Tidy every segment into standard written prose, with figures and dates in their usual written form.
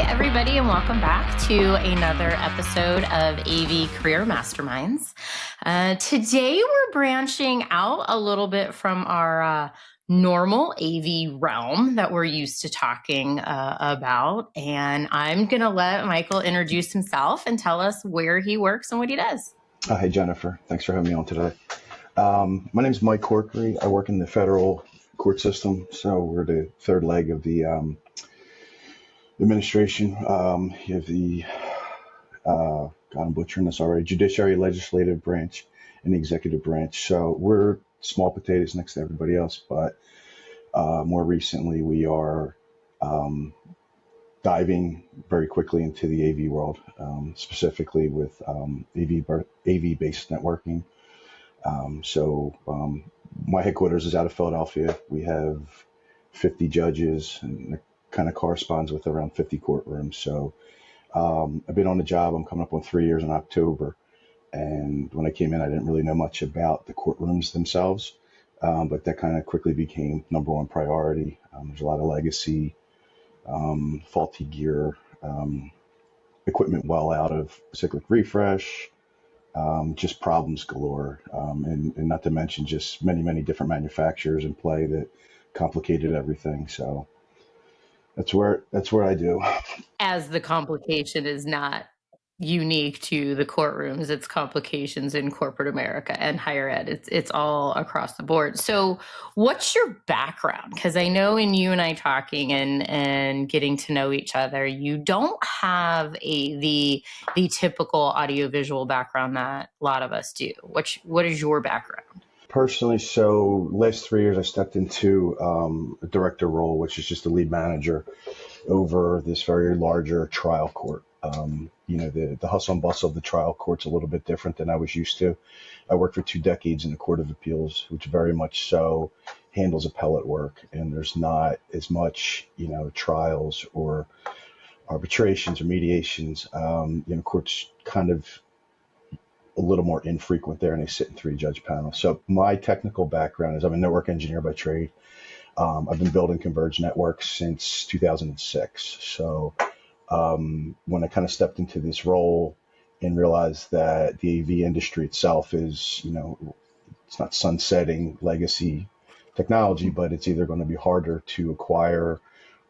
everybody, and welcome back to another episode of AV Career Masterminds. Today, we're branching out a little bit from our normal AV realm that we're used to talking about, and I'm going to let Michael introduce himself and tell us where he works and what he does. Hi, Jennifer. Thanks for having me on today. My name is Mike Corkery. I work in the federal court system, so we're the third leg of the administration. You have the, God, I'm butchering this already, judiciary, legislative branch, and the executive branch. So we're small potatoes next to everybody else, but more recently we are diving very quickly into the AV world, specifically with AV-based networking. My headquarters is out of Philadelphia. We have 50 judges, and it kind of corresponds with around 50 courtrooms. So I've been on the job. I'm coming up on 3 years in October. And when I came in, I didn't really know much about the courtrooms themselves, but that kind of quickly became number one priority. There's a lot of legacy, faulty gear, equipment well out of cyclic refresh, just problems galore, and not to mention just many different manufacturers in play that complicated everything. So that's where I do. As the complication is not unique to the courtrooms, it's complications in corporate America and higher ed. It's all across the board. So what's your background? Because I know in you and I talking and getting to know each other, you don't have the typical audiovisual background that a lot of us do. What is your background? Personally, so last 3 years I stepped into a director role, which is just a lead manager over this very larger trial court. The hustle and bustle of the trial court's a little bit different than I was used to. I worked for 2 decades in the Court of Appeals, which very much so handles appellate work, and there's not as much, trials or arbitrations or mediations. Courts kind of a little more infrequent there, and they sit in 3-judge panels. So my technical background is I'm a network engineer by trade. I've been building converged networks since 2006. So when I kind of stepped into this role and realized that the AV industry itself is, it's not sunsetting legacy technology, but it's either going to be harder to acquire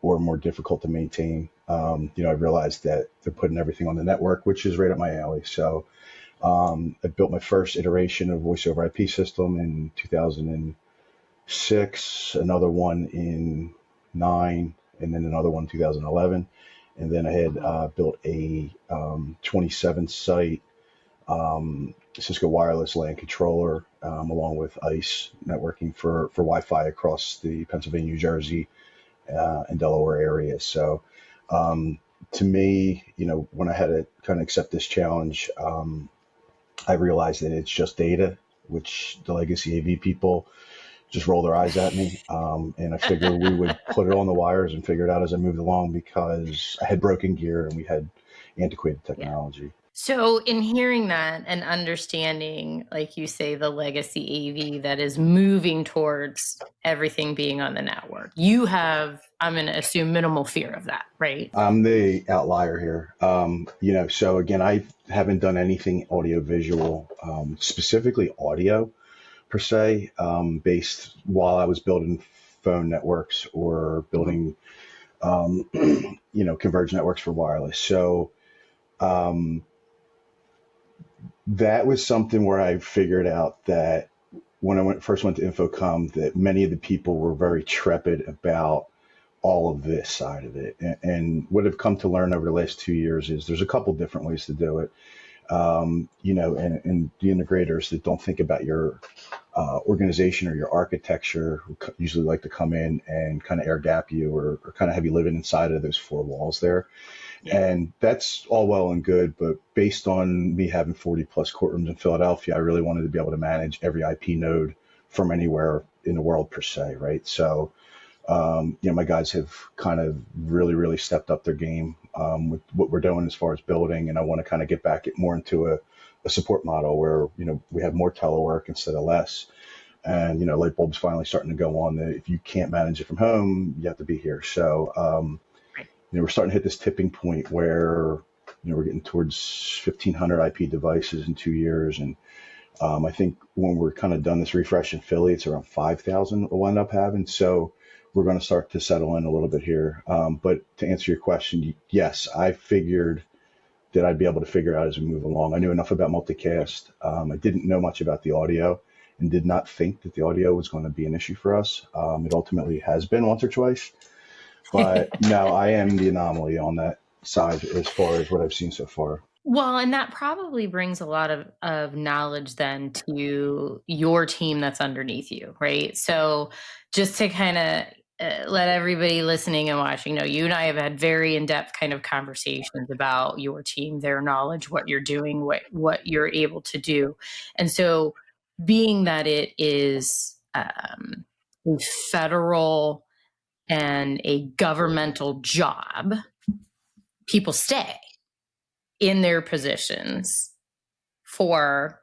or more difficult to maintain. I realized that they're putting everything on the network, which is right up my alley. So I built my first iteration of voice over IP system in 2006, another one in 2009, and then another one in 2011. And then I had built a 27 site Cisco wireless LAN controller along with ICE networking for Wi-Fi across the Pennsylvania, New Jersey, and Delaware areas. So to me, when I had to kind of accept this challenge, I realized that it's just data, which the legacy AV people just roll their eyes at me. And I figured we would put it on the wires and figure it out as I moved along, because I had broken gear and we had antiquated technology. Yeah. So in hearing that and understanding, like you say, the legacy AV that is moving towards everything being on the network, you have, I'm going to assume, minimal fear of that, right? I'm the outlier here. So again, I haven't done anything audiovisual, specifically audio per se, based while I was building phone networks or building, converged networks for wireless. So that was something where I figured out that when I first went to Infocom, that many of the people were very trepid about all of this side of it. And what I've come to learn over the last 2 years is there's a couple different ways to do it. And the integrators that don't think about your organization or your architecture usually like to come in and kind of air gap you or kind of have you living inside of those 4 walls there. Yeah. And that's all well and good, but based on me having 40 plus courtrooms in Philadelphia, I really wanted to be able to manage every IP node from anywhere in the world per se, right? So, my guys have kind of really stepped up their game with what we're doing as far as building, and I want to kind of get back more into a support model where, we have more telework instead of less. And, light bulbs finally starting to go on that if you can't manage it from home, you have to be here. So, we're starting to hit this tipping point where, we're getting towards 1,500 IP devices in 2 years. And I think when we're kind of done this refresh in Philly, it's around 5,000 we'll end up having. So we're going to start to settle in a little bit here. But to answer your question, yes, I figured that I'd be able to figure out as we move along. I knew enough about multicast. I didn't know much about the audio and did not think that the audio was going to be an issue for us. It ultimately has been once or twice. But no, I am the anomaly on that side as far as what I've seen so far. Well, and that probably brings a lot of knowledge then to your team that's underneath you, right? So just to kind of let everybody listening and watching know, you and I have had very in-depth kind of conversations about your team, their knowledge, what you're doing, what you're able to do. And so being that it is a federal and a governmental job, people stay in their positions for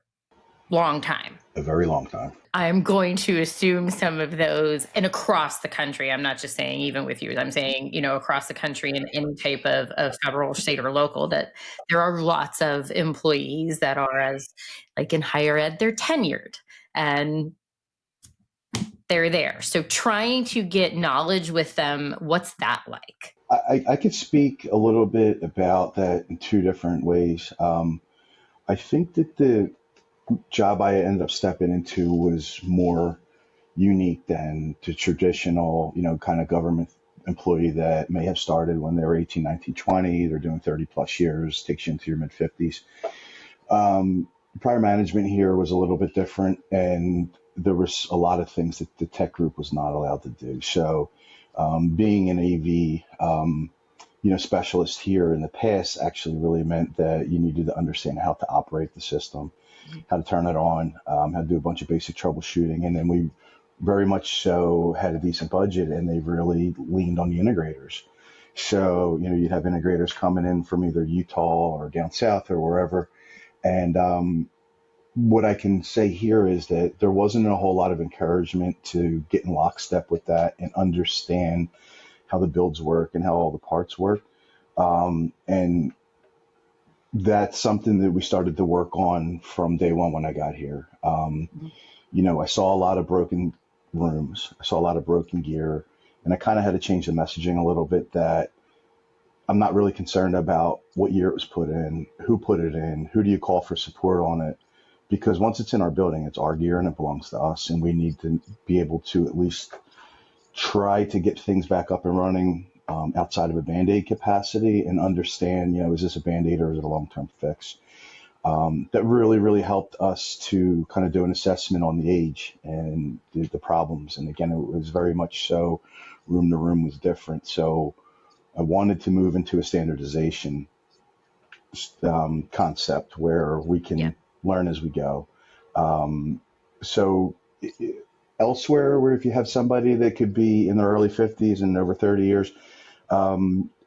long time. A very long time. I'm going to assume some of those, and across the country, I'm not just saying even with you, I'm saying, across the country in any type of federal, state, or local, that there are lots of employees that are, as like in higher ed, they're tenured and they're there. So trying to get knowledge with them, what's that like? I could speak a little bit about that in two different ways. I think that the job I ended up stepping into was more unique than the traditional, kind of government employee that may have started when they were 18, 19, 20. They're doing 30 plus years, takes you into your mid 50s. Prior management here was a little bit different, and there was a lot of things that the tech group was not allowed to do. So being an AV, specialist here in the past actually really meant that you needed to understand how to operate the system, how to turn it on, how to do a bunch of basic troubleshooting. And then we very much so had a decent budget, and they really leaned on the integrators. So, you'd have integrators coming in from either Utah or down south or wherever. And what I can say here is that there wasn't a whole lot of encouragement to get in lockstep with that and understand how the builds work and how all the parts work. And that's something that we started to work on from day one when I got here. I saw a lot of broken rooms. I saw a lot of broken gear, and I kind of had to change the messaging a little bit that I'm not really concerned about what year it was put in, who put it in, who do you call for support on it, because once it's in our building, it's our gear and it belongs to us, and we need to be able to at least try to get things back up and running outside of a Band-Aid capacity and understand, is this a Band-Aid or is it a long-term fix? That really, really helped us to kind of do an assessment on the age and the problems. And again, it was very much so room to room was different. So I wanted to move into a standardization concept where we can learn as we go. So elsewhere, where if you have somebody that could be in their early 50s and over 30 years,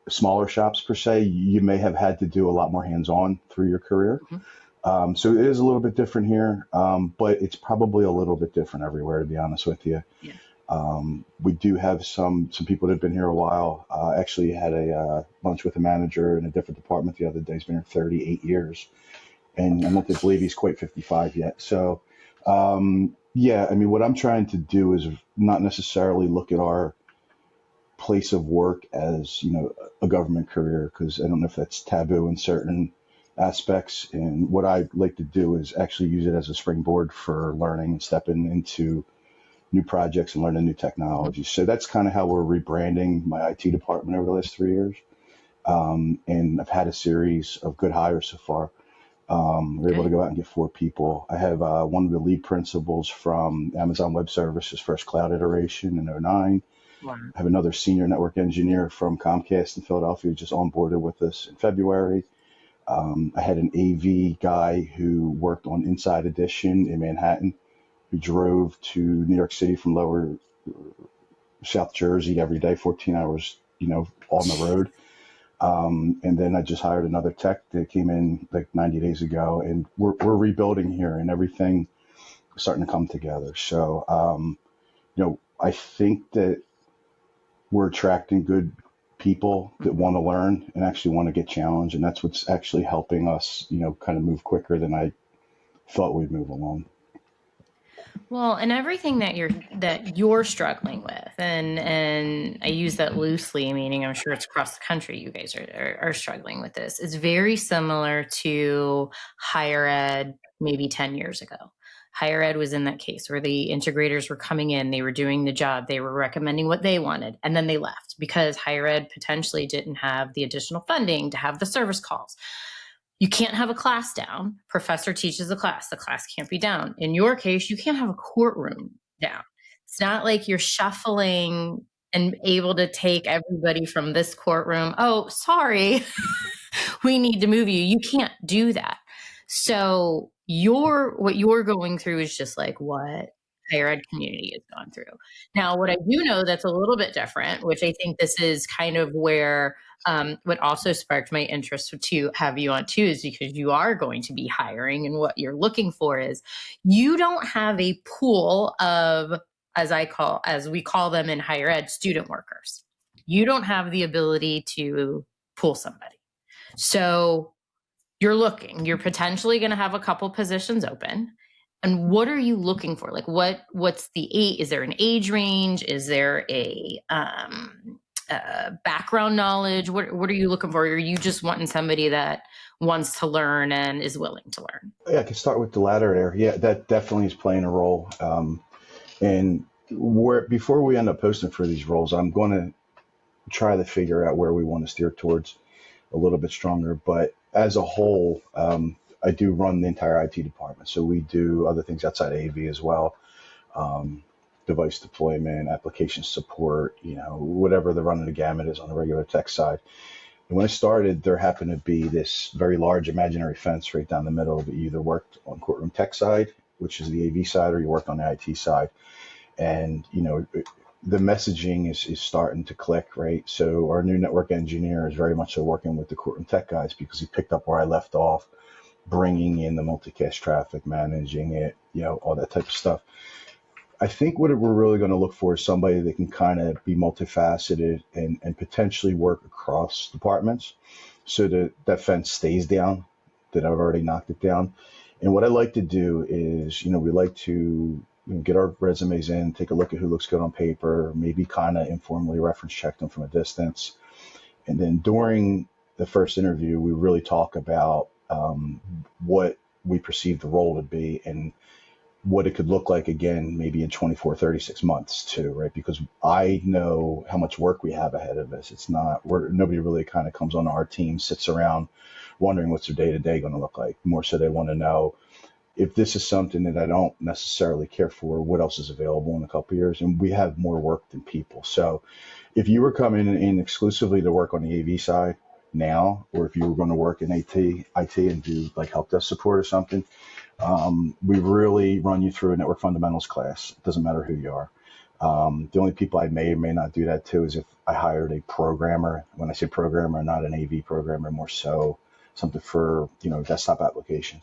smaller shops per se, you may have had to do a lot more hands-on through your career. So it is a little bit different here, but it's probably a little bit different everywhere, to be honest with you. We do have some people that have been here a while. Actually had a lunch with a manager in a different department the other day. He's been here 38 years, and I'm not to believe he's quite 55 yet. So, what I'm trying to do is not necessarily look at our place of work as, a government career, because I don't know if that's taboo in certain aspects. And what I like to do is actually use it as a springboard for learning and stepping into new projects and learning new technology. So that's kind of how we're rebranding my IT department over the last 3 years. And I've had a series of good hires so far. We're able to go out and get 4 people. I have one of the lead principals from Amazon Web Services first cloud iteration in '09. Wow. I have another senior network engineer from Comcast in Philadelphia who just onboarded with us in February. I had an AV guy who worked on Inside Edition in Manhattan, who drove to New York City from lower South Jersey every day, 14 hours, on the road. And then I just hired another tech that came in like 90 days ago, and we're rebuilding here, and everything is starting to come together. So, I think that we're attracting good people that Mhm. want to learn and actually want to get challenged. And that's what's actually helping us, kind of move quicker than I thought we'd move along. Well, and everything that you're struggling with, and I use that loosely, meaning I'm sure it's across the country. You guys are struggling with this. It's very similar to higher ed, maybe 10 years ago. Higher ed was in that case where the integrators were coming in, they were doing the job, they were recommending what they wanted, and then they left because higher ed potentially didn't have the additional funding to have the service calls. You can't have a class down. Professor teaches the class can't be down. In your case, you can't have a courtroom down. It's not like you're shuffling and able to take everybody from this courtroom. Oh, sorry, we need to move you. You can't do that. So what you're going through is just like what higher ed community has gone through. Now, what I do know that's a little bit different, which I think this is kind of where what also sparked my interest to have you on too, is because you are going to be hiring, and what you're looking for is you don't have a pool of, as we call them in higher ed, student workers. You don't have the ability to pull somebody. So you're potentially going to have a couple positions open. And what are you looking for? Like what's the age? Is there an age range? Is there background knowledge? What are you looking for? Or are you just wanting somebody that wants to learn and is willing to learn? Yeah, I can start with the latter there. Yeah, that definitely is playing a role. And before we end up posting for these roles, I'm going to try to figure out where we want to steer towards a little bit stronger. But as a whole, I do run the entire IT department. So we do other things outside AV as well. Um, Device deployment, application support, whatever the run of the gamut is on the regular tech side. And when I started, there happened to be this very large imaginary fence right down the middle that you either worked on courtroom tech side, which is the AV side, or you worked on the IT side. And, the messaging is starting to click, right? So our new network engineer is very much so working with the courtroom tech guys because he picked up where I left off, bringing in the multicast traffic, managing it, all that type of stuff. I think what we're really going to look for is somebody that can kind of be multifaceted and potentially work across departments so that that fence stays down, that I've already knocked it down. And what I like to do is, we like to get our resumes in, take a look at who looks good on paper, maybe kind of informally reference check them from a distance. And then during the first interview, we really talk about what we perceive the role to be and what it could look like again, maybe in 24, 36 months too, right? Because I know how much work we have ahead of us. It's not, nobody really kind of comes on our team, sits around wondering what's their day to day going to look like. More so they want to know if this is something that I don't necessarily care for, what else is available in a couple of years. And we have more work than people. So if you were coming in exclusively to work on the AV side now, or if you were going to work in IT and do like help desk support or something, we really run you through a network fundamentals class. It doesn't matter who you are. The only people I may or may not do that to is if I hired a programmer. When I say programmer, not an AV programmer, more so something for, desktop application.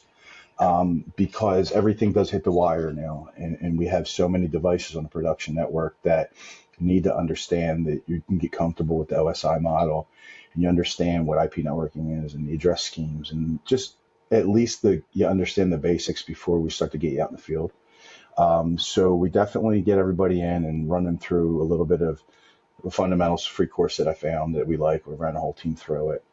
Because everything does hit the wire now, and we have so many devices on the production network that need to understand that you can get comfortable with the OSI model, and you understand what IP networking is and the address schemes, and just at least you understand the basics before we start to get you out in the field. So we definitely get everybody in and run them through a little bit of the fundamentals free course that I found that we like. We ran a whole team through it.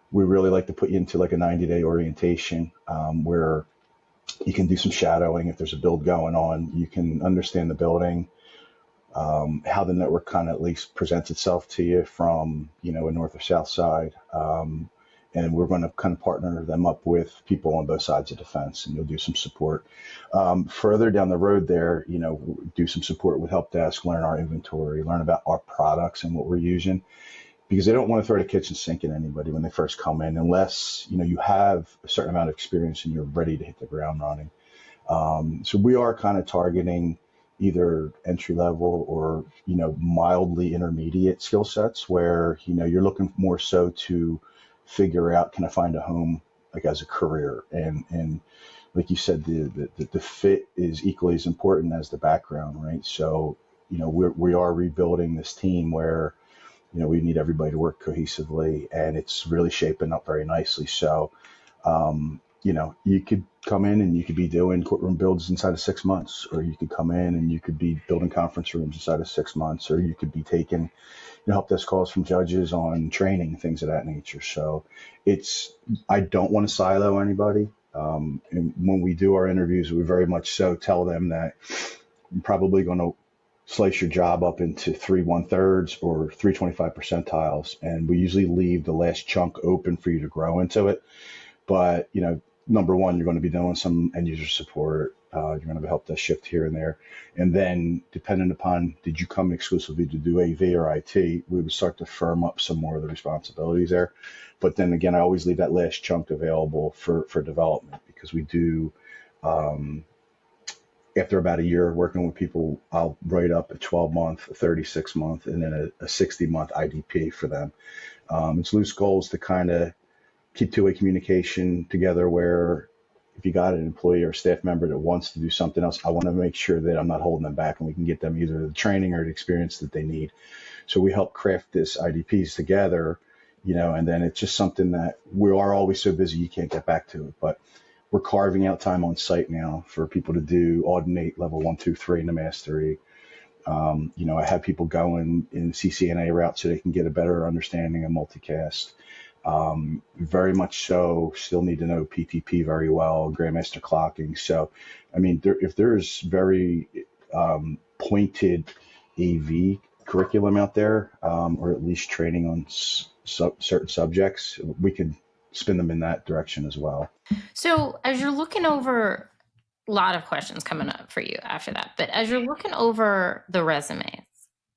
We really like to put you into like a 90-day orientation where you can do some shadowing. If there's a build going on, you can understand the building, how the network kind of at least presents itself to you from, a north or south side. And we're going to kind of partner them up with people on both sides of the fence, and you'll do some support. Further down the road there, do some support with help desk, learn our inventory, learn about our products and what we're using, because they don't want to throw the kitchen sink at anybody when they first come in, unless, you have a certain amount of experience and you're ready to hit the ground running. So we are kind of targeting either entry level or, mildly intermediate skill sets where, you're looking more so to figure out, can I find a home like as a career? And like you said, the fit is equally as important as the background, right? So, we are rebuilding this team where we need everybody to work cohesively, and it's really shaping up very nicely. So, you could come in and you could be doing courtroom builds inside of 6 months, or you could come in and you could be building conference rooms inside of 6 months, or you could be taking help desk calls from judges on training, things of that nature. So I don't want to silo anybody. And when we do our interviews, we very much so tell them that I'm probably going to slice your job up into 3/1/3 or 3/25 percentiles. And we usually leave the last chunk open for you to grow into it. But, number one, you're going to be doing some end user support. You're going to have a help desk shift here and there. And then depending upon, did you come exclusively to do AV or IT, we would start to firm up some more of the responsibilities there. But then again, I always leave that last chunk available for development, because we do, after about a year working with people, I'll write up a 12-month, a 36-month, and then a 60-month IDP for them. It's loose goals to kind of keep two-way communication together, where if you got an employee or staff member that wants to do something else, I want to make sure that I'm not holding them back, and we can get them either the training or the experience that they need. So we help craft this IDPs together, and then it's just something that we are always so busy you can't get back to it. But we're carving out time on site now for people to do Audinate level 1, 2, 3 in the mastery. I have people going in CCNA route so they can get a better understanding of multicast. Very much so, still need to know PTP very well, Grandmaster clocking. So, if there's very pointed AV curriculum out there, or at least training on certain subjects, we can spin them in that direction as well. So as you're looking over, a lot of questions coming up for you after that, but as you're looking over the resumes,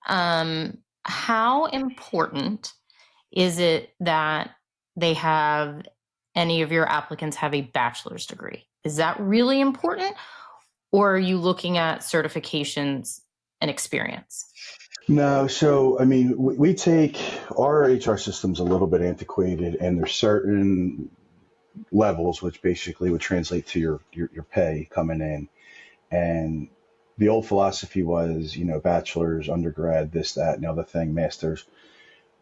how important is it that any of your applicants have a bachelor's degree? Is that really important? Or are you looking at certifications and experience? No, so we take our HR system's a little bit antiquated, and there's certain levels which basically would translate to your pay coming in. And the old philosophy was, bachelor's, undergrad, this, that, and the other thing, master's.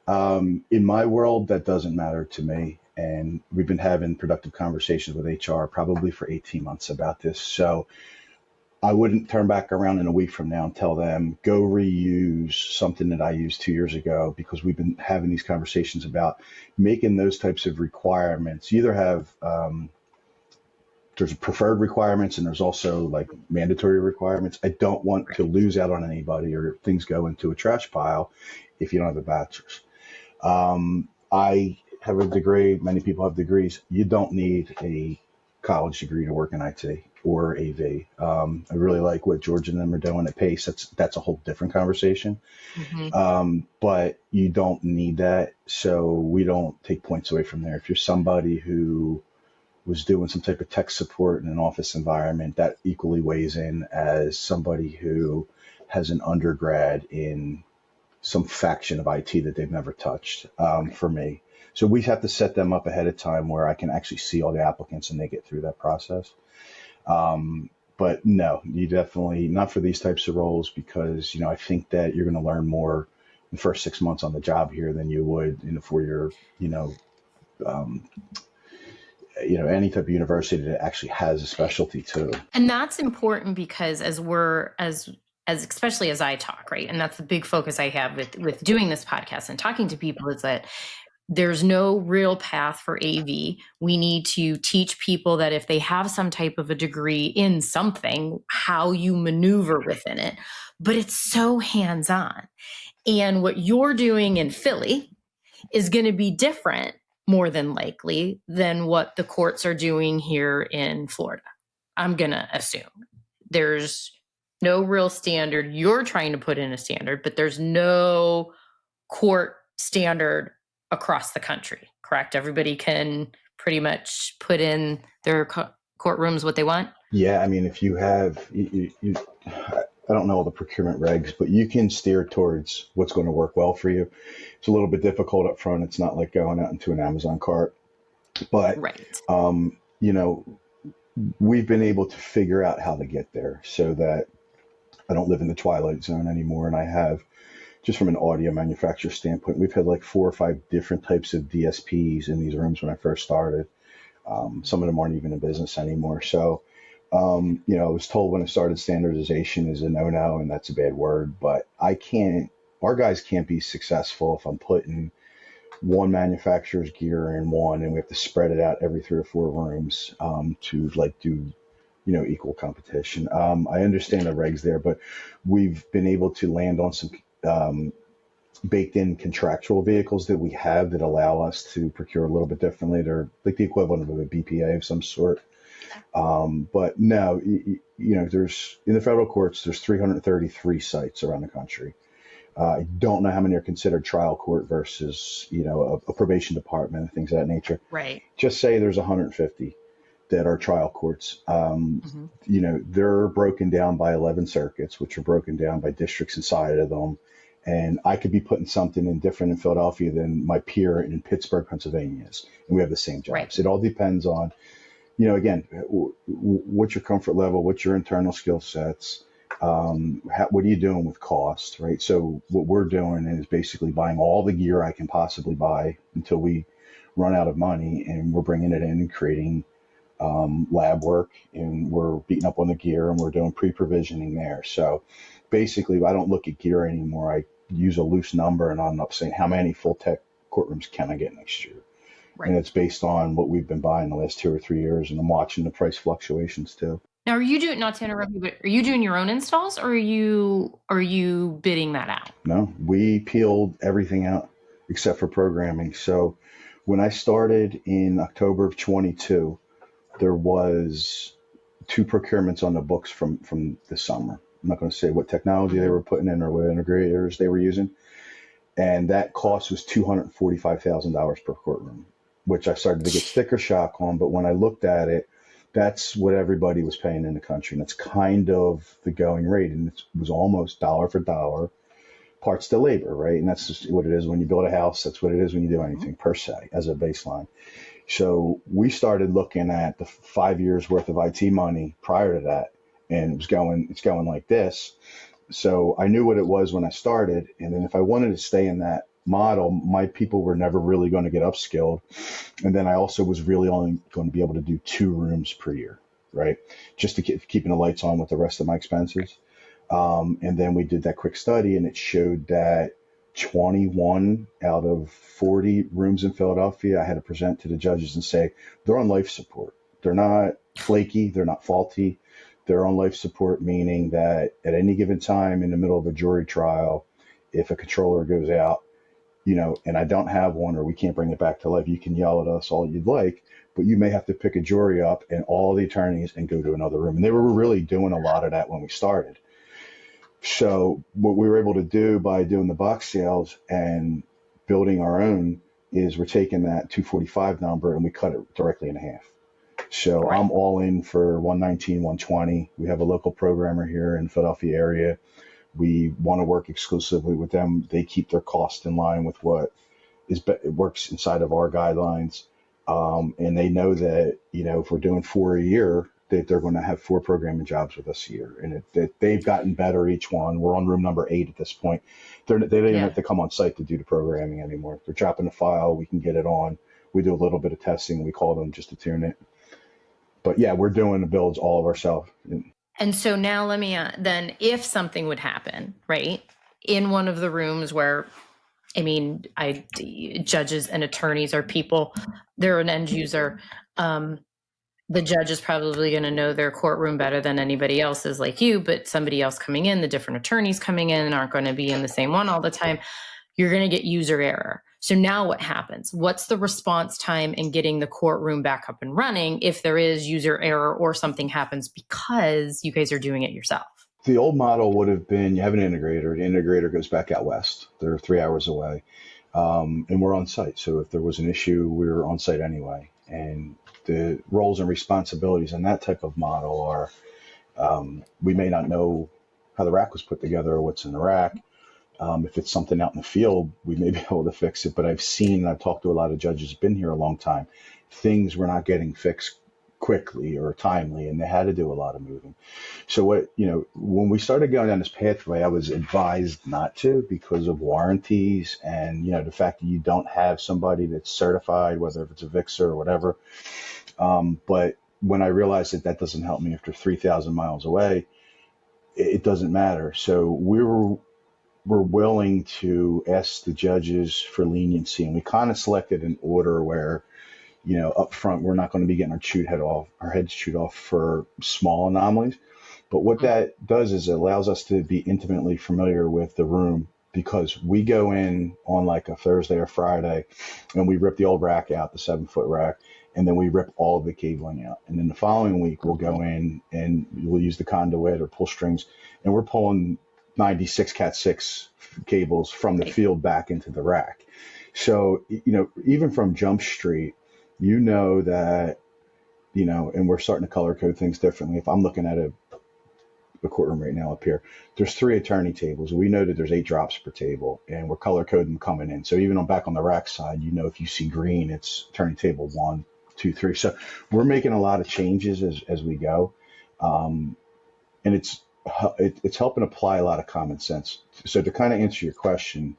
In my world, that doesn't matter to me. And we've been having productive conversations with HR probably for 18 months about this. So I wouldn't turn back around in a week from now and tell them, go reuse something that I used 2 years ago, because we've been having these conversations about making those types of requirements. You either have, there's preferred requirements and there's also like mandatory requirements. I don't want to lose out on anybody or things go into a trash pile if you don't have a bachelor's. I have a degree. Many people have degrees. You don't need a college degree to work in IT or AV. I really like what George and them are doing at Pace. That's a whole different conversation. Mm-hmm. But you don't need that. So we don't take points away from there. If you're somebody who was doing some type of tech support in an office environment, that equally weighs in as somebody who has an undergrad in some faction of IT that they've never touched, for me. So we have to set them up ahead of time where I can actually see all the applicants and they get through that process. But no, you definitely not for these types of roles, because, I think that you're going to learn more in the first 6 months on the job here than you would in a 4-year, any type of university that actually has a specialty too. And that's important, because as especially as I talk, right? And that's the big focus I have with doing this podcast and talking to people, is that there's no real path for AV. We need to teach people that if they have some type of a degree in something, how you maneuver within it. But it's so hands-on. And what you're doing in Philly is going to be different, more than likely, than what the courts are doing here in Florida. I'm going to assume. There's no real standard. You're trying to put in a standard, but there's no court standard across the country, correct? Everybody can pretty much put in their courtrooms what they want? Yeah, if you have, I don't know all the procurement regs, but you can steer towards what's going to work well for you. It's a little bit difficult up front. It's not like going out into an Amazon cart, but, right. We've been able to figure out how to get there so that I don't live in the twilight zone anymore. And I have just from an audio manufacturer standpoint, we've had like 4 or 5 different types of DSPs in these rooms when I first started. Some of them aren't even in business anymore. So, I was told when I started standardization is a no-no, and that's a bad word, but our guys can't be successful if I'm putting one manufacturer's gear in one and we have to spread it out every 3 or 4 rooms to like do, equal competition. I understand the regs there, but we've been able to land on some baked in contractual vehicles that we have that allow us to procure a little bit differently. They're like the equivalent of a BPA of some sort. But no, there's in the federal courts, there's 333 sites around the country. I don't know how many are considered trial court versus, a probation department and things of that nature. Right. Just say there's 150 that are trial courts. They're broken down by 11 circuits, which are broken down by districts inside of them. And I could be putting something in different in Philadelphia than my peer in Pittsburgh, Pennsilvania is. And we have the same jobs. Right. It all depends on, again, what's your comfort level, what's your internal skill sets, what are you doing with cost, right? So what we're doing is basically buying all the gear I can possibly buy until we run out of money, and we're bringing it in and creating lab work, and we're beating up on the gear, and we're doing pre-provisioning there. So basically, I don't look at gear anymore. I use a loose number, and I'm up saying how many full tech courtrooms can I get next year? Right. And it's based on what we've been buying the last 2 or 3 years, and I'm watching the price fluctuations too. Now, are you doing, not to interrupt you, but are you doing your own installs, or are you bidding that out? No, we peeled everything out except for programming. So when I started in October of 22, there was 2 procurements on the books from the summer. I'm not going to say what technology they were putting in or what integrators they were using. And that cost was $245,000 per courtroom, which I started to get sticker shock on. But when I looked at it, that's what everybody was paying in the country. And that's kind of the going rate. And it was almost dollar for dollar, parts to labor, right? And that's just what it is when you build a house. That's what it is when you do anything per se as a baseline. So we started looking at the 5 years worth of IT money prior to that, and it's going like this. So I knew what it was when I started. And then if I wanted to stay in that model, my people were never really going to get upskilled. And then I also was really only going to be able to do 2 rooms per year, right? Just to keeping the lights on with the rest of my expenses. And then we did that quick study, and it showed that 21 out of 40 rooms in Philadelphia, I had to present to the judges and say, they're on life support. They're not flaky. They're not faulty. They're on life support, meaning that at any given time in the middle of a jury trial, if a controller goes out, and I don't have one, or we can't bring it back to life, you can yell at us all you'd like, but you may have to pick a jury up and all the attorneys and go to another room. And they were really doing a lot of that when we started. So what we were able to do by doing the box sales and building our own is we're taking that 245 number and we cut it directly in half. So right. I'm all in for 119, 120. We have a local programmer here in the Philadelphia area. We want to work exclusively with them. They keep their cost in line with what it works inside of our guidelines. And they know that, if we're doing 4 a year, that they're going to have 4 programming jobs with us a year, and that they've gotten better each one. We're on room number 8 at this point. They don't even have to come on site to do the programming anymore. They're dropping the file. We can get it on. We do a little bit of testing. We call them just to tune it. But yeah, we're doing the builds all of ourselves. And so now let me, then if something would happen, right, in one of the rooms where, judges and attorneys are people, they're an end user, the judge is probably going to know their courtroom better than anybody else's, like you, but somebody else coming in, the different attorneys coming in aren't going to be in the same one all the time. You're going to get user error. So now what happens? What's the response time in getting the courtroom back up and running if there is user error or something happens because you guys are doing it yourself? The old model would have been you have an integrator. The integrator goes back out west. They're 3 hours away. And we're on site. So if there was an issue, we were on site anyway. And the roles and responsibilities in that type of model are we may not know how the rack was put together or what's in the rack. If it's something out in the field, we may be able to fix it. But I've talked to a lot of judges who've been here a long time. Things were not getting fixed quickly or timely, and they had to do a lot of moving. So when we started going down this pathway, I was advised not to because of warranties and, the fact that you don't have somebody that's certified, whether if it's a Vixer or whatever. But when I realized that that doesn't help me after 3,000 miles away, it doesn't matter. So we're willing to ask the judges for leniency, and we kind of selected an order where, up front, we're not going to be getting our heads chewed off for small anomalies. But what that does is it allows us to be intimately familiar with the room, because we go in on like a Thursday or Friday and we rip the old rack out, the 7-foot rack, and then we rip all of the cabling out. And then the following week we'll go in and we'll use the conduit or pull strings, and we're pulling 96 Cat 6 cables from the field back into the rack. So, even from Jump Street, that, and we're starting to color code things differently. If I'm looking at a courtroom right now up here, there's 3 attorney tables. We know that there's 8 drops per table, and we're color coding them coming in. So even back on the rack side, if you see green, it's attorney table 1, 2, 3. So we're making a lot of changes as we go. And it's helping apply a lot of common sense. So to kind of answer your question,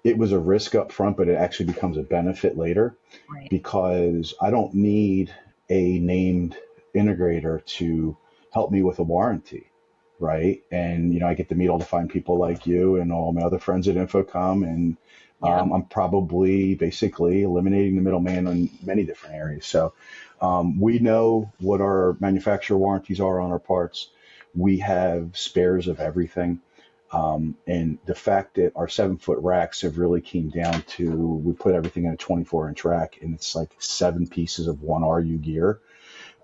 it was a risk up front, but it actually becomes a benefit later, Right. because I don't need a named integrator to help me with a warranty, right? And, I get to meet all the fine people like you and all my other friends at Infocom, and I'm probably basically eliminating the middleman in many different areas. So we know what our manufacturer warranties are on our parts. We have spares of everything. And the fact that our 7-foot racks have really came down to, we put everything in a 24-inch rack, and it's like 7 pieces of 1 RU gear.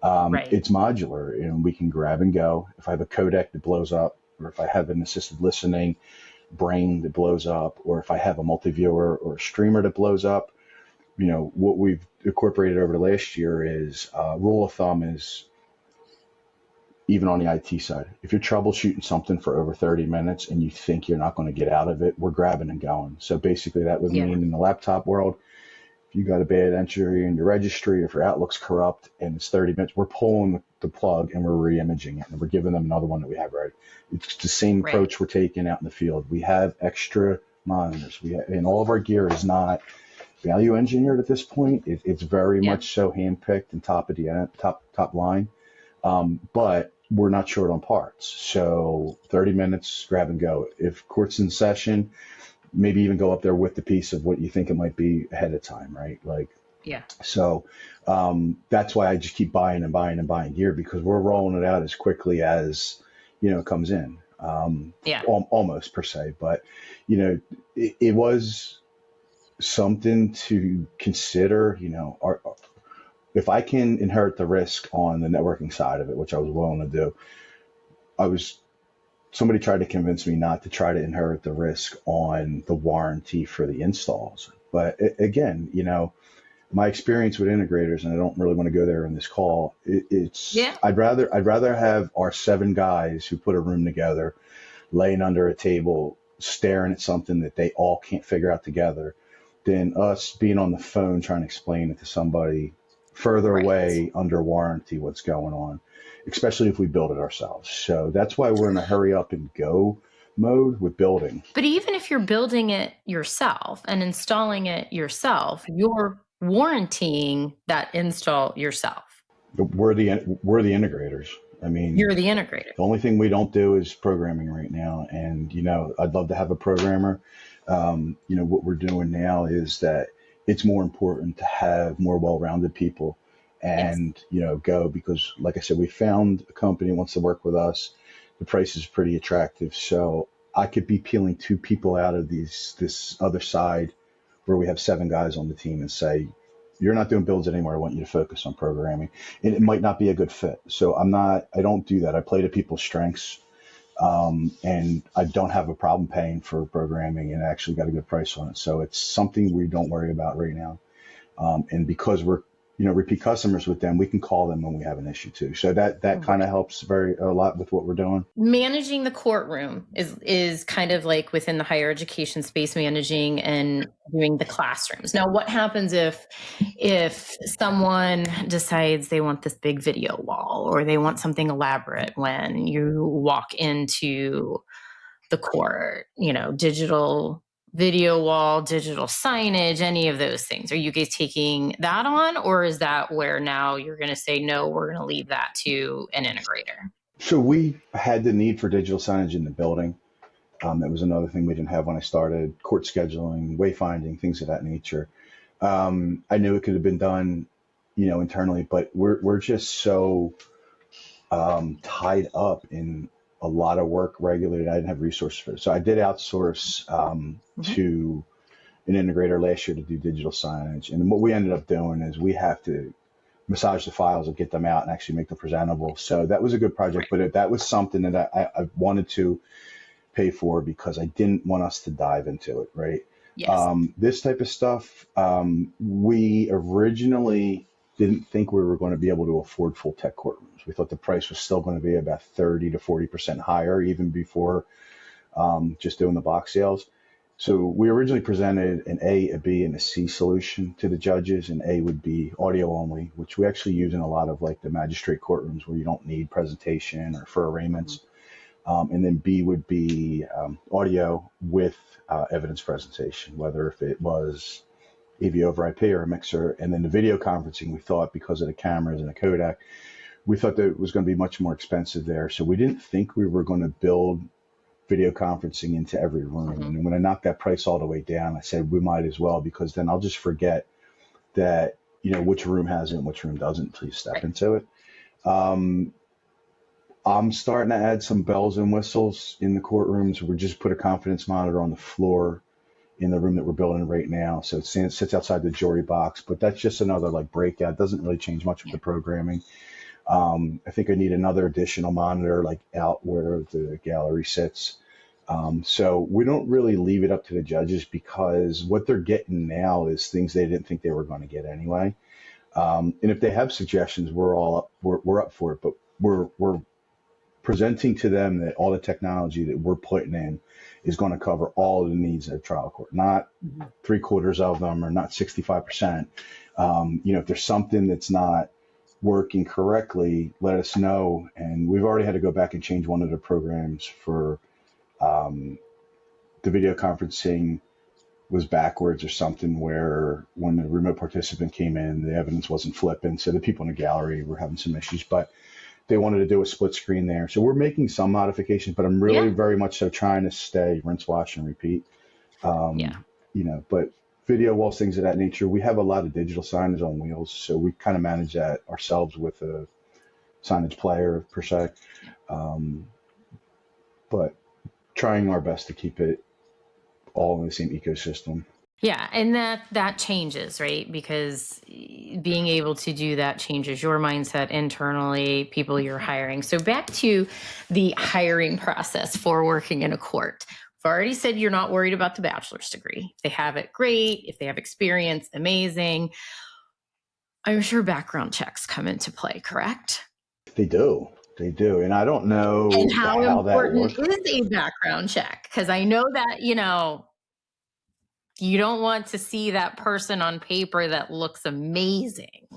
Right. It's modular, and we can grab and go. If I have a codec that blows up, or if I have an assisted listening brain that blows up, or if I have a multi-viewer or a streamer that blows up, what we've incorporated over the last year is rule of thumb is, even on the IT side, if you're troubleshooting something for over 30 minutes and you think you're not going to get out of it, we're grabbing and going. So basically that would mean in the laptop world, if you got a bad entry in your registry, or if your Outlook's corrupt and it's 30 minutes, we're pulling the plug and we're re-imaging it, and we're giving them another one that we have ready. It's the same approach we're taking out in the field. We have extra monitors. And all of our gear is not value engineered at this point. It's very much so handpicked and top of the end, top line. But we're not short on parts. So 30 minutes, grab and go. If court's in session, maybe even go up there with the piece of what you think it might be ahead of time, right? So that's why I just keep buying and buying and buying gear, because we're rolling it out as quickly as, it comes in. Almost per se, but it was something to consider, if I can inherit the risk on the networking side of it, which I was willing to do, somebody tried to convince me not to try to inherit the risk on the warranty for the installs. But again, my experience with integrators, and I don't really want to go there in this call, I'd rather have our 7 guys who put a room together laying under a table staring at something that they all can't figure out together than us being on the phone trying to explain it to somebody further away under warranty what's going on, especially if we build it ourselves. So that's why we're in a hurry up and go mode with building. But even if you're building it yourself and installing it yourself, you're warrantying that install yourself. We're the integrators. I mean, you're the integrator. The only thing we don't do is programming right now. And, I'd love to have a programmer. What we're doing now is that it's more important to have more well-rounded people and, go, because like I said, we found a company that wants to work with us. The price is pretty attractive. So I could be peeling 2 people out of this other side where we have 7 guys on the team and say, you're not doing builds anymore. I want you to focus on programming. And it might not be a good fit. So I don't do that. I play to people's strengths. And I don't have a problem paying for programming, and actually got a good price on it. So it's something we don't worry about right now. And because we're repeat customers with them, we can call them when we have an issue too. So that kind of helps a lot with what we're doing. Managing the courtroom is kind of like within the higher education space, managing and doing the classrooms. Now, what happens if someone decides they want this big video wall or they want something elaborate when you walk into the court, digital video wall, digital signage, any of those things? Are you guys taking that on, or is that where now you're going to say, no, we're going to leave that to an integrator? So we had the need for digital signage in the building. That was another thing we didn't have when I started: court scheduling, wayfinding, things of that nature. I knew it could have been done, internally, but we're just so tied up in a lot of work regulated. I didn't have resources for it. So I did outsource to an integrator last year to do digital signage. And what we ended up doing is we have to massage the files and get them out and actually make them presentable. So that was a good project, but that was something that I wanted to pay for because I didn't want us to dive into it, right? Yes. This type of stuff, we originally didn't think we were going to be able to afford full tech courtrooms. We thought the price was still going to be about 30 to 40% higher, even before just doing the box sales. So we originally presented an A, a B, and a C solution to the judges, and A would be audio only, which we actually use in a lot of like the magistrate courtrooms where you don't need presentation or for arraignments. And then B would be audio with evidence presentation, whether if it was AV over IP or a mixer. And then the video conferencing, we thought because of the cameras and the codec, we thought that it was going to be much more expensive there. So we didn't think we were going to build video conferencing into every room. And when I knocked that price all the way down, I said, we might as well, because then I'll just forget that, which room has it and which room doesn't until you step into it. I'm starting to add some bells and whistles in the courtrooms. We just put a confidence monitor on the floor in the room that we're building right now. So it sits outside the jury box, but that's just another like breakout. It doesn't really change much with the programming. I think I need another additional monitor like out where the gallery sits. So we don't really leave it up to the judges, because what they're getting now is things they didn't think they were going to get anyway. And if they have suggestions, we're up for it, but we're presenting to them that all the technology that we're putting in is going to cover all of the needs of the trial court, not 3/4 of them or not 65%. If there's something that's not working correctly, let us know. And we've already had to go back and change one of the programs for the video conferencing was backwards or something, where when the remote participant came in, the evidence wasn't flipping. So the people in the gallery were having some issues, but they wanted to do a split screen there. So we're making some modifications, but I'm really very much so trying to stay rinse, wash, and repeat. But video walls, things of that nature. We have a lot of digital signage on wheels, so we kind of manage that ourselves with a signage player per se. But trying our best to keep it all in the same ecosystem. Yeah, and that changes, right? Because being able to do that changes your mindset internally, people you're hiring. So back to the hiring process for working in a court. I've already said you're not worried about the bachelor's degree. If they have it, great. If they have experience, amazing. I'm sure background checks come into play, correct? They do. They do. And I don't know and how important that works. is a background check? Because I know that, you don't want to see that person on paper that looks amazing.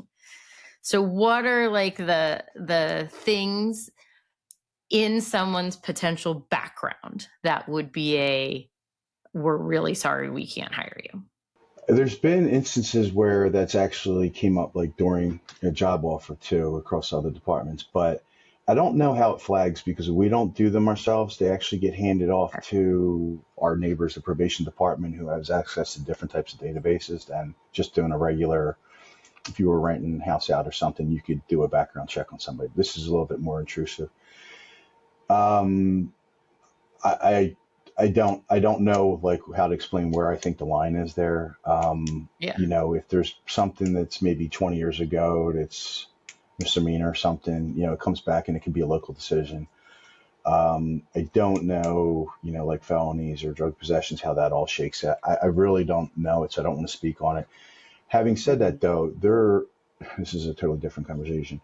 So what are like the things in someone's potential background that would be we're really sorry we can't hire you? There's been instances where that's actually came up like during a job offer too across other departments, but I don't know how it flags because we don't do them ourselves. They actually get handed off to our neighbors, the probation department, who has access to different types of databases than just doing a regular. If you were renting a house out or something, you could do a background check on somebody. This is a little bit more intrusive. I don't know like how to explain where I think the line is there. If there's something that's maybe 20 years ago, that's misdemeanor or something, it comes back and it can be a local decision. I don't know, like felonies or drug possessions, how that all shakes out. I really don't know it, so I don't want to speak on it. Having said that, though, this is a totally different conversation.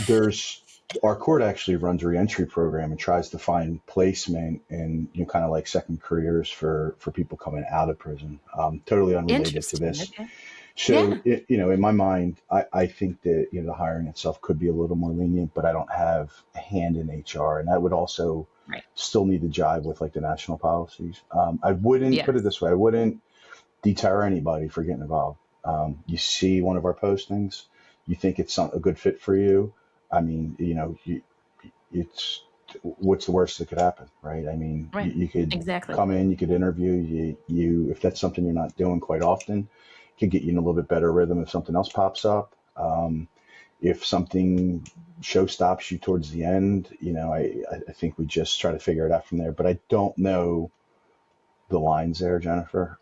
There's our court actually runs a reentry program and tries to find placement and kind of like second careers for people coming out of prison. Totally unrelated to Interesting. this. Okay. So, Yeah. in my mind, I think that the hiring itself could be a little more lenient, but I don't have a hand in HR, and that would also Right. still need to jive with like the national policies. I wouldn't put it Yes. this way. I wouldn't deter anybody for getting involved. You see one of our postings, you think it's a good fit for you. I mean, it's what's the worst that could happen, right? I mean, Right. you could Exactly. come in, you could interview, if that's something you're not doing quite often, could get you in a little bit better rhythm if something else pops up. If something show stops you towards the end, I think we just try to figure it out from there. But I don't know the lines there, Jennifer.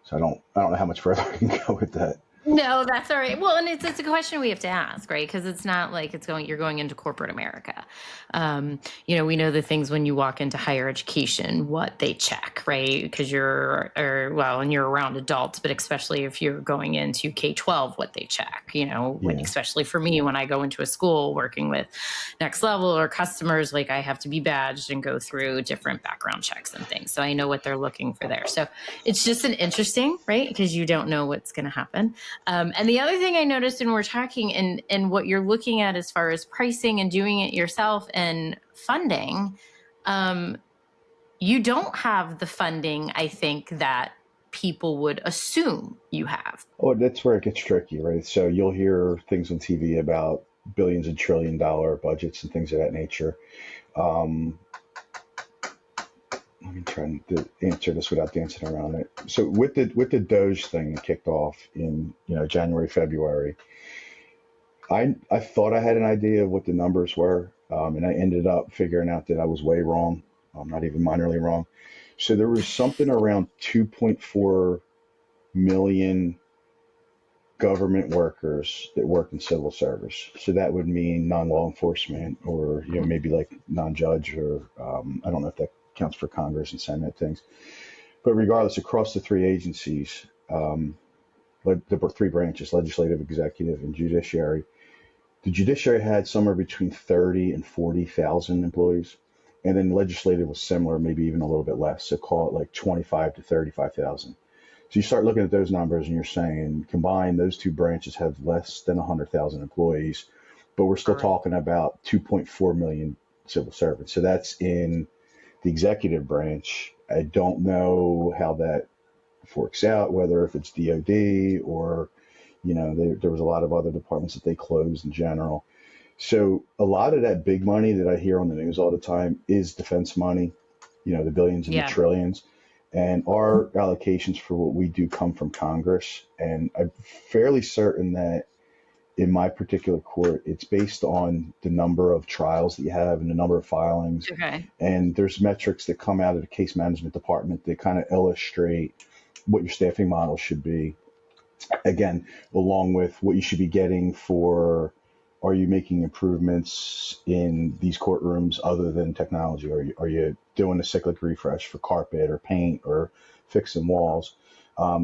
So I don't know how much further I can go with that. No, that's all right. Well, and it's a question we have to ask, right? Because it's not like you're going into corporate America. We know the things when you walk into higher education, what they check, right? Because and you're around adults, but especially if you're going into K-12, what they check, Yeah, especially for me, when I go into a school working with next level or customers, like I have to be badged and go through different background checks and things. So I know what they're looking for there. So it's just an interesting, right? Because you don't know what's going to happen. And the other thing I noticed when we're talking and what you're looking at as far as pricing and doing it yourself and funding, um, you don't have the funding, I think, that people would assume you have. oh, that's where it gets tricky, right? So you'll hear things on TV about billions and $1 trillion budgets and things of that nature. Um, Let me try to answer this without dancing around it. So with the Doge thing that kicked off in January, February, I thought I had an idea of what the numbers were, and I ended up figuring out that I was way wrong. I'm not even minorly wrong. So there was something around 2.4 million government workers that work in civil service. So that would mean non-law enforcement, or maybe like non-judge, or I don't know if that counts for Congress and Senate things. But regardless, across the three agencies, the three branches, legislative, executive, and judiciary, the judiciary had somewhere between 30 and 40,000 employees. And then legislative was similar, maybe even a little bit less. So call it like 25 to 35,000. So you start looking at those numbers and you're saying combined, those two branches have less than 100,000 employees, but we're still Correct. talking about 2.4 million civil servants. So that's in the executive branch. I don't know how that forks out, whether if it's DOD or, there was a lot of other departments that they closed in general. So a lot of that big money that I hear on the news all the time is defense money, the billions and the Yeah. trillions. And our allocations for what we do come from Congress. And I'm fairly certain that in my particular court, it's based on the number of trials that you have and the number of filings. Okay. And there's metrics that come out of the case management department that kind of illustrate what your staffing model should be. Again, along with what you should be getting for, are you making improvements in these courtrooms other than technology? Are you doing a cyclic refresh for carpet or paint or fixing walls?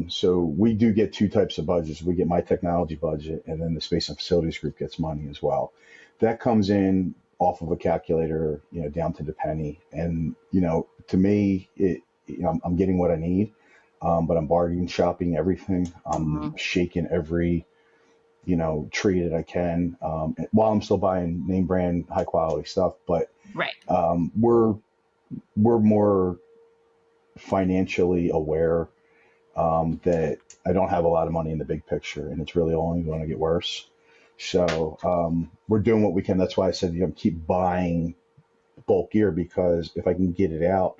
So we do get two types of budgets. We get my technology budget, and then the space and facilities group gets money as well. That comes in off of a calculator, down to the penny. And to me, I'm getting what I need, but I'm bargain shopping everything. I'm Mhm. shaking every tree that I can, while I'm still buying name brand high quality stuff. But Right. we're more financially aware, that I don't have a lot of money in the big picture, and it's really only going to get worse. So we're doing what we can. That's why I said keep buying bulk gear, because if I can get it out,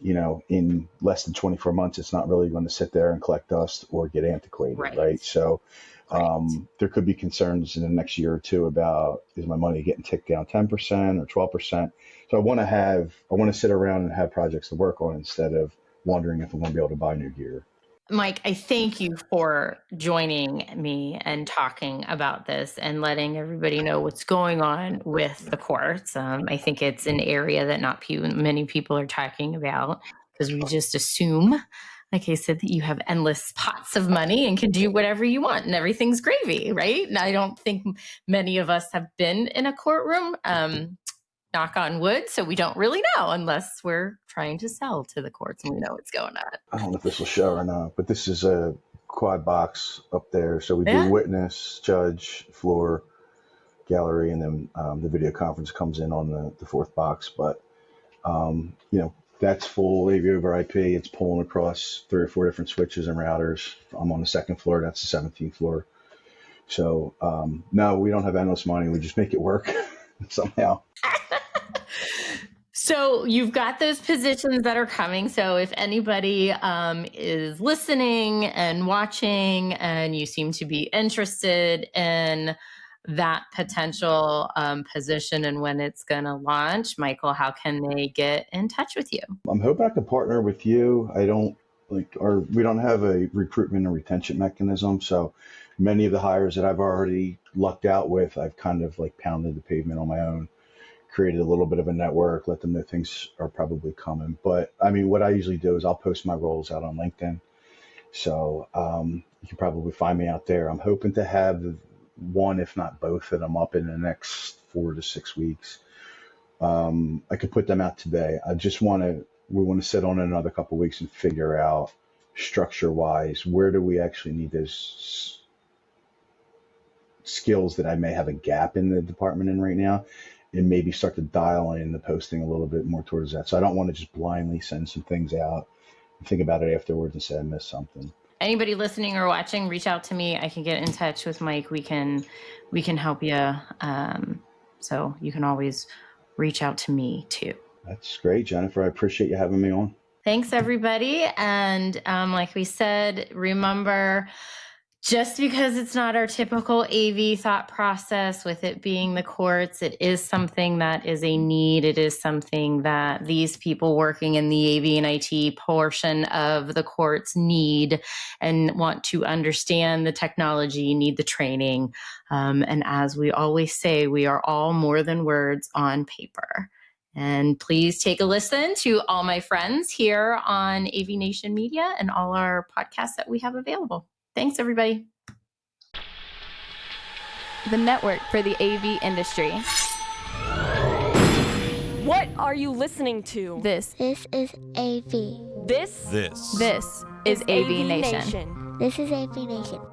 in less than 24 months, it's not really going to sit there and collect dust or get antiquated, Right. right? So Right. there could be concerns in the next year or two about, is my money getting ticked down 10% or 12%? So I want to sit around and have projects to work on instead of wondering if I'm going to be able to buy new gear. Mike, I thank you for joining me and talking about this and letting everybody know what's going on with the courts. I think it's an area that not many people are talking about because we just assume. like I said, you have endless pots of money and can do whatever you want and everything's gravy, right? And I don't think many of us have been in a courtroom, knock on wood. So we don't really know unless we're trying to sell to the courts and we know what's going on. I don't know if this will show or not, but this is a quad box up there. So we Yeah. do witness, judge, floor, gallery, and then the video conference comes in on the fourth box. But, that's full AV over IP. It's pulling across 3 or 4 different switches and routers. I'm on the second floor. That's the 17th floor. So, no, we don't have endless money. We just make it work somehow. So you've got those positions that are coming. So if anybody is listening and watching and you seem to be interested in that potential position and when it's going to launch, Michael, how can they get in touch with you? I'm hoping I can partner with you. We don't have a recruitment and retention mechanism. So many of the hires that I've already lucked out with, I've kind of like pounded the pavement on my own, created a little bit of a network, let them know things are probably coming. But I mean, what I usually do is I'll post my roles out on LinkedIn. So you can probably find me out there. I'm hoping to have one, if not both of them up in the next 4 to 6 weeks. I could put them out today. We want to sit on it another couple of weeks and figure out structure wise, where do we actually need those skills that I may have a gap in the department in right now, and maybe start to dial in the posting a little bit more towards that. So I don't want to just blindly send some things out and think about it afterwards and say I missed something. Anybody listening or watching, reach out to me. I can get in touch with Mike. We can help you. So you can always reach out to me too. That's great, Jennifer. I appreciate you having me on. Thanks, everybody. And like we said, remember, just because it's not our typical AV thought process with it being the courts, it is something that is a need. It is something that these people working in the AV and IT portion of the courts need and want to understand the technology, need the training. And as we always say, we are all more than words on paper. And please take a listen to all my friends here on AVNation Media and all our podcasts that we have available. Thanks, everybody. The network for the AV industry. What are you listening to? This is AV. This is AVNation. This is AVNation.